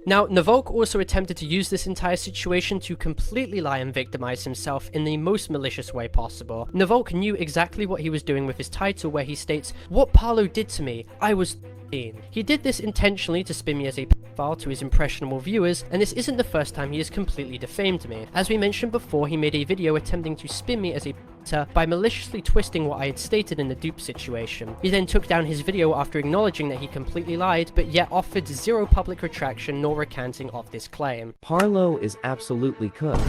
Now, Nyvalk also attempted to use this entire situation to completely lie and victimize himself in the most malicious way possible. Nyvalk knew exactly what he was doing with his title, where he states, "What Parlo did to me, I was 13." He did this intentionally to spin me as a pedophile to his impressionable viewers, and this isn't the first time he has completely defamed me. As we mentioned before, he made a video attempting to spin me as a by maliciously twisting what I had stated in the dupe situation. He then took down his video after acknowledging that he completely lied, but yet offered zero public retraction nor recanting of this claim. Parlo is absolutely cooked.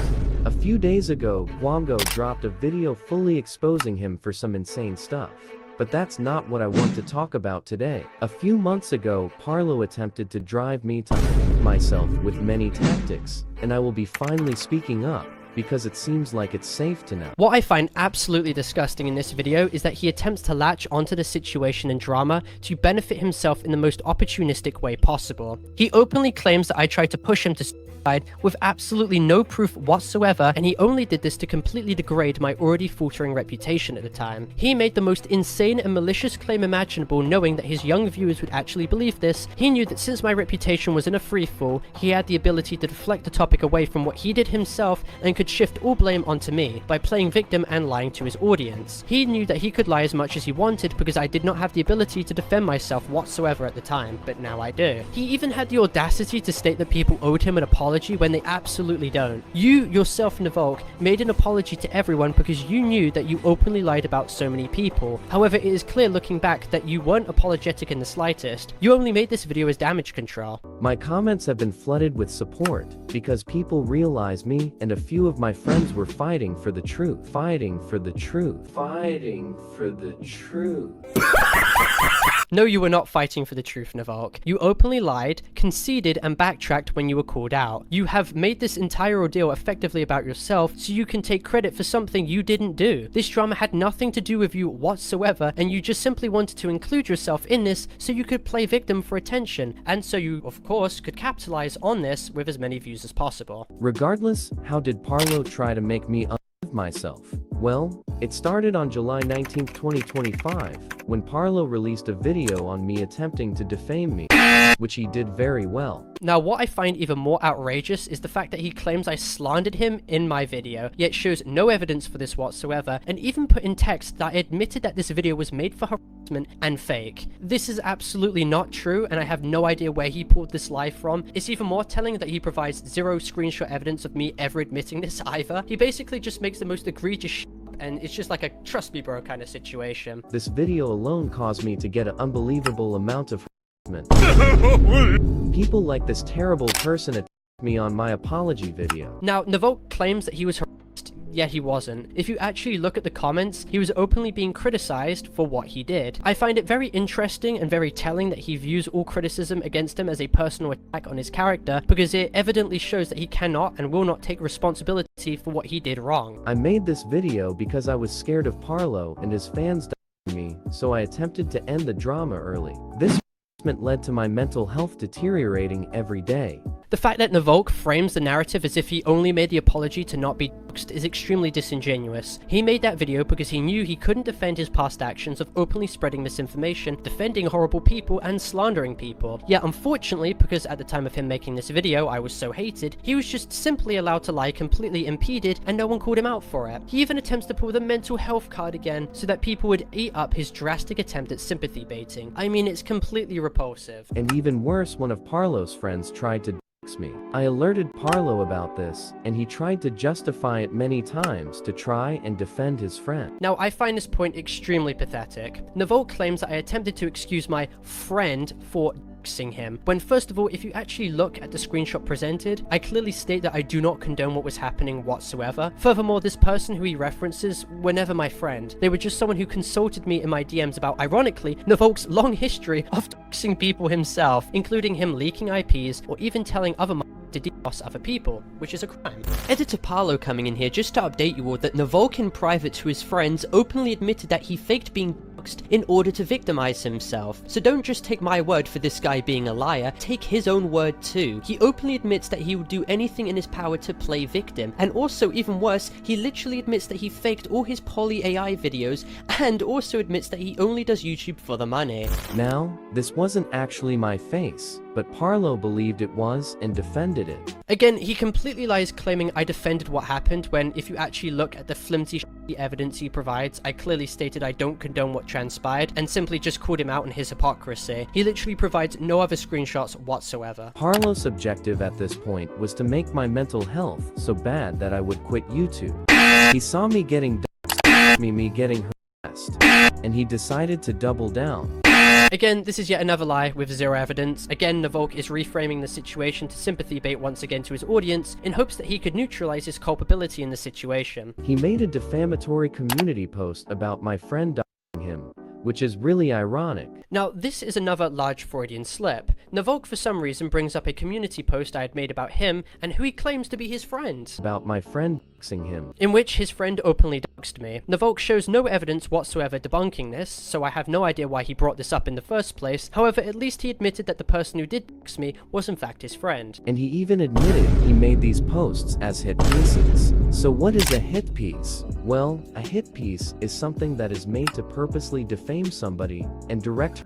A few days ago, Guango dropped a video fully exposing him for some insane stuff. But that's not what I want to talk about today. A few months ago, Parlo attempted to drive me to myself with many tactics, and I will be finally speaking up, because it seems like it's safe to now. What I find absolutely disgusting in this video is that he attempts to latch onto the situation and drama to benefit himself in the most opportunistic way possible. He openly claims that I tried to push him to suicide with absolutely no proof whatsoever, and he only did this to completely degrade my already faltering reputation at the time. He made the most insane and malicious claim imaginable, knowing that his young viewers would actually believe this. He knew that since my reputation was in a freefall, he had the ability to deflect the topic away from what he did himself and could shift all blame onto me by playing victim and lying to his audience. He knew that he could lie as much as he wanted because I did not have the ability to defend myself whatsoever at the time, but now I do. He even had the audacity to state that people owed him an apology when they absolutely don't. You yourself, Nyvalk, made an apology to everyone because you knew that you openly lied about so many people. However, it is clear looking back that you weren't apologetic in the slightest. You only made this video as damage control. My comments have been flooded with support because people realize me and a few of my friends were fighting for the truth. Fighting for the truth. Fighting for the truth. No, you were not fighting for the truth, Nyvalk. You openly lied, conceded, and backtracked when you were called out. You have made this entire ordeal effectively about yourself so you can take credit for something you didn't do. This drama had nothing to do with you whatsoever, and you just simply wanted to include yourself in this so you could play victim for attention, and so you, of course, could capitalize on this with as many views as possible. Regardless, how did Parlo try to make me myself? Well, it started on July 19, 2025, when Parlo released a video on me attempting to defame me, which he did very well. Now, what I find even more outrageous is the fact that he claims I slandered him in my video, yet shows no evidence for this whatsoever, and even put in text that I admitted that this video was made for harassment and fake. This is absolutely not true, and I have no idea where he pulled this lie from. It's even more telling that he provides zero screenshot evidence of me ever admitting this either. He basically just makes the most egregious shit, and it's just like a trust me bro kind of situation. This video alone caused me to get an unbelievable amount of people like this terrible person attacked me on my apology video. Now, Nyvalk claims that he was harassed, yet he wasn't. If you actually look at the comments, he was openly being criticized for what he did. I find it very interesting and very telling that he views all criticism against him as a personal attack on his character, because it evidently shows that he cannot and will not take responsibility for what he did wrong. I made this video because I was scared of Parlo and his fans dying me, so I attempted to end the drama early. This led to my mental health deteriorating every day. The fact that Nyvalk frames the narrative as if he only made the apology to not be doxed is extremely disingenuous. He made that video because he knew he couldn't defend his past actions of openly spreading misinformation, defending horrible people, and slandering people. Yet unfortunately, because at the time of him making this video I was so hated, he was just simply allowed to lie completely impeded and no one called him out for it. He even attempts to pull the mental health card again so that people would eat up his drastic attempt at sympathy baiting. I mean, it's completely repulsive. And even worse, one of Parlo's friends tried to me. I alerted Parlo about this, and he tried to justify it many times to try and defend his friend. Now, I find this point extremely pathetic. Nyvalk claims that I attempted to excuse my friend for doxing him, when first of all, if you actually look at the screenshot presented, I clearly state that I do not condone what was happening whatsoever. Furthermore, this person who he references were never my friend. They were just someone who consulted me in my DMs about, ironically, Nyvalk's long history of doxing people himself, including him leaking IPs or even telling other to DDoS other people, which is a crime. Editor Parlo coming in here just to update you all that Nyvalk in private to his friends openly admitted that he faked being in order to victimize himself. So don't just take my word for this guy being a liar, take his own word too. He openly admits that he would do anything in his power to play victim, and also, even worse, he literally admits that he faked all his poly AI videos, and also admits that he only does YouTube for the money. Now, this wasn't actually my face, but Parlo believed it was and defended it. Again, he completely lies, claiming I defended what happened, when if you actually look at the flimsy evidence he provides, I clearly stated I don't condone what transpired and simply just called him out on his hypocrisy. He literally provides no other screenshots whatsoever. Parlo's objective at this point was to make my mental health so bad that I would quit YouTube. He saw me getting me getting harassed, and he decided to double down. Again, this is yet another lie with zero evidence. Again, Nyvalk is reframing the situation to sympathy bait once again to his audience in hopes that he could neutralize his culpability in the situation. He made a defamatory community post about my friend him, which is really ironic. Now, this is another large Freudian slip. Nyvalk for some reason brings up a community post I had made about him and who he claims to be his friend. About my friend doxing him. In which his friend openly doxed me. Nyvalk shows no evidence whatsoever debunking this, so I have no idea why he brought this up in the first place. However, at least he admitted that the person who did dox me was in fact his friend. And he even admitted he made these posts as hit pieces. So what is a hit piece? Well, a hit piece is something that is made to purposely defame somebody and direct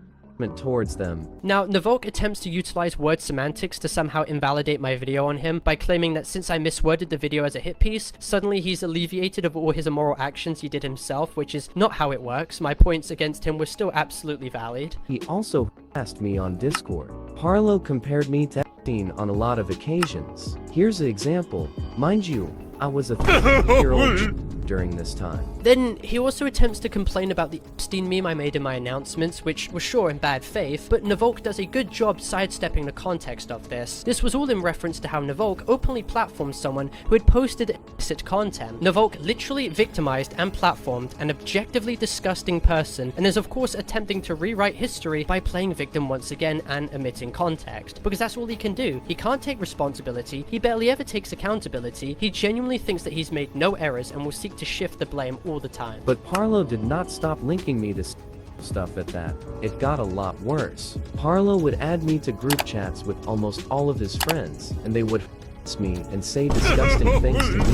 towards them. Now, Nyvalk attempts to utilize word semantics to somehow invalidate my video on him by claiming that since I misworded the video as a hit piece, suddenly he's alleviated of all his immoral actions he did himself, which is not how it works. My points against him were still absolutely valid. He also asked me on Discord. Parlo compared me to Epstein on a lot of occasions. Here's an example. Mind you, I was a 30-year-old during this time. Then he also attempts to complain about the Epstein meme I made in my announcements, which was sure in bad faith, but Nyvalk does a good job sidestepping the context of this. This was all in reference to how Nyvalk openly platformed someone who had posted illicit content. Nyvalk literally victimized and platformed an objectively disgusting person, and is of course attempting to rewrite history by playing victim once again and omitting context, because that's all he can do. He can't take responsibility, he barely ever takes accountability, he genuinely thinks that he's made no errors and will seek to shift the blame all the time. But Parlo did not stop linking me to stuff at that. It got a lot worse. Parlo would add me to group chats with almost all of his friends, and they would me and say disgusting things to me.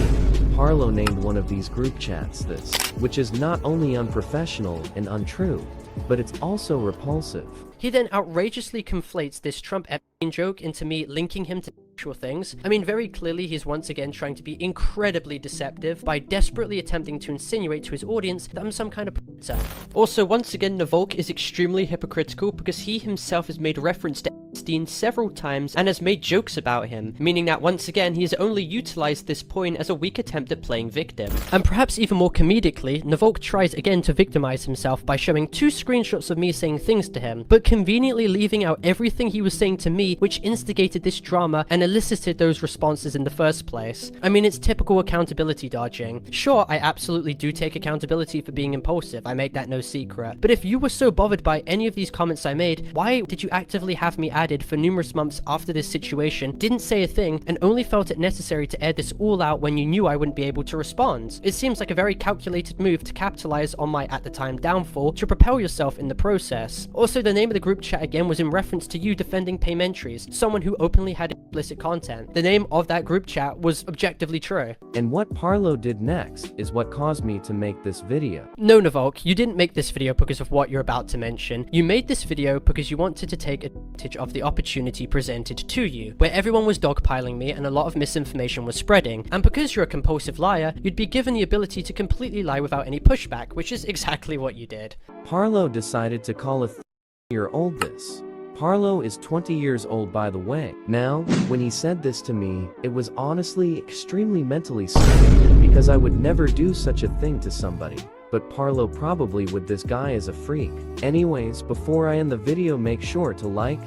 Parlo named one of these group chats this, which is not only unprofessional and untrue, but it's also repulsive. He then outrageously conflates this Trump Epstein joke into me linking him to actual things. I mean, very clearly he's once again trying to be incredibly deceptive by desperately attempting to insinuate to his audience that I'm some kind of predator. Also, once again, Nyvalk is extremely hypocritical because he himself has made reference to Epstein several times and has made jokes about him, meaning that once again he has only utilized this point as a weak attempt at playing victim. And perhaps even more comedically, Nyvalk tries again to victimize himself by showing 2 screenshots of me saying things to him, but conveniently leaving out everything he was saying to me, which instigated this drama and elicited those responses in the first place. I mean, it's typical accountability dodging. Sure, I absolutely do take accountability for being impulsive, I make that no secret, but if you were so bothered by any of these comments I made, why did you actively have me added for numerous months after this situation, didn't say a thing, and only felt it necessary to air this all out when you knew I wouldn't be able to respond? It seems like a very calculated move to capitalize on my at the time downfall to propel yourself in the process. Also, the name of the group chat again was in reference to you defending paymentries, someone who openly had explicit content. The name of that group chat was objectively true. And what Parlo did next is what caused me to make this video. No, Nyvalk, you didn't make this video because of what you're about to mention. You made this video because you wanted to take advantage of the opportunity presented to you, where everyone was dogpiling me and a lot of misinformation was spreading, and because you're a compulsive liar, you'd be given the ability to completely lie without any pushback, which is exactly what you did. Parlo decided to call a 30-year-old this. Parlo is 20 years old, by the way. Now, when he said this to me, it was honestly extremely mentally sick, because I would never do such a thing to somebody. But Parlo probably would. This guy is a freak. Anyways, before I end the video, make sure to like.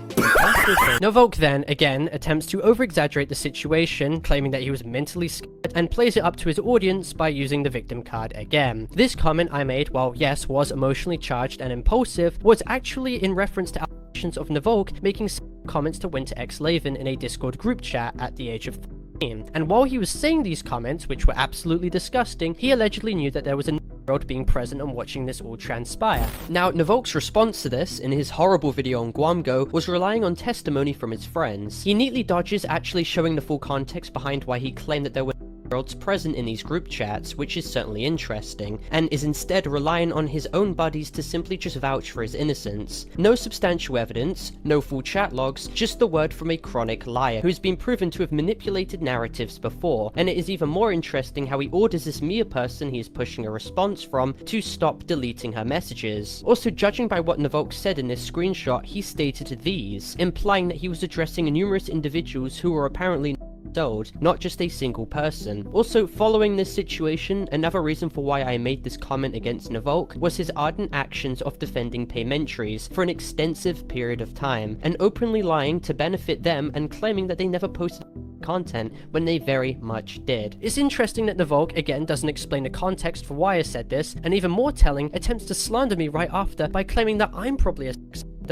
Nyvalk then, again, attempts to over-exaggerate the situation, claiming that he was mentally scared, and plays it up to his audience by using the victim card again. This comment I made, while yes, was emotionally charged and impulsive, was actually in reference to allegations of Nyvalk making comments to Winter X Laven in a Discord group chat at the age of 13. And while he was saying these comments, which were absolutely disgusting, he allegedly knew that there was a year-old being present and watching this all transpire. Now, Nyvalk's response to this, in his horrible video on Guamgo, was relying on testimony from his friends. He neatly dodges actually showing the full context behind why he claimed that there were year-olds present in these group chats, which is certainly interesting, and is instead relying on his own buddies to simply just vouch for his innocence. No substantial evidence, no full chat logs, just the word from a chronic liar who's been proven to have manipulated narratives before, and it is even more interesting how he orders this mere person he is pushing a response from to stop deleting her messages. Also, judging by what Nyvalk said in this screenshot, he stated these, implying that he was addressing numerous individuals who were apparently sold, not just a single person. Also, following this situation, another reason for why I made this comment against Nyvalk was his ardent actions of defending paymentaries for an extensive period of time, and openly lying to benefit them and claiming that they never posted content when they very much did. It's interesting that Nyvalk again doesn't explain the context for why I said this, and even more telling, attempts to slander me right after by claiming that I'm probably a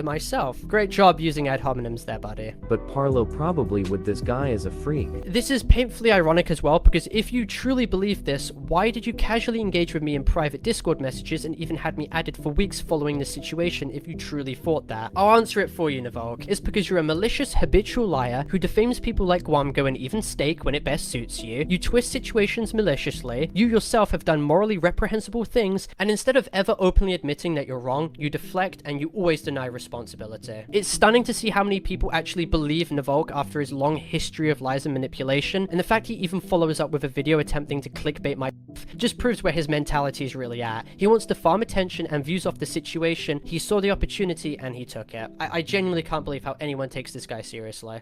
myself. Great job using ad hominems there, buddy. But Parlo probably with this guy as a freak. This is painfully ironic as well, because if you truly believe this, why did you casually engage with me in private Discord messages and even had me added for weeks following this situation if you truly thought that? I'll answer it for you, Nyvalk. It's because you're a malicious, habitual liar who defames people like Guamgo and even Steak when it best suits you. You twist situations maliciously. You yourself have done morally reprehensible things, and instead of ever openly admitting that you're wrong, you deflect and you always deny responsibility. It's stunning to see how many people actually believe Nyvalk after his long history of lies and manipulation, and the fact he even follows up with a video attempting to clickbait my just proves where his mentality is really at. He wants to farm attention and views off the situation. He saw the opportunity and he took it. I genuinely can't believe how anyone takes this guy seriously.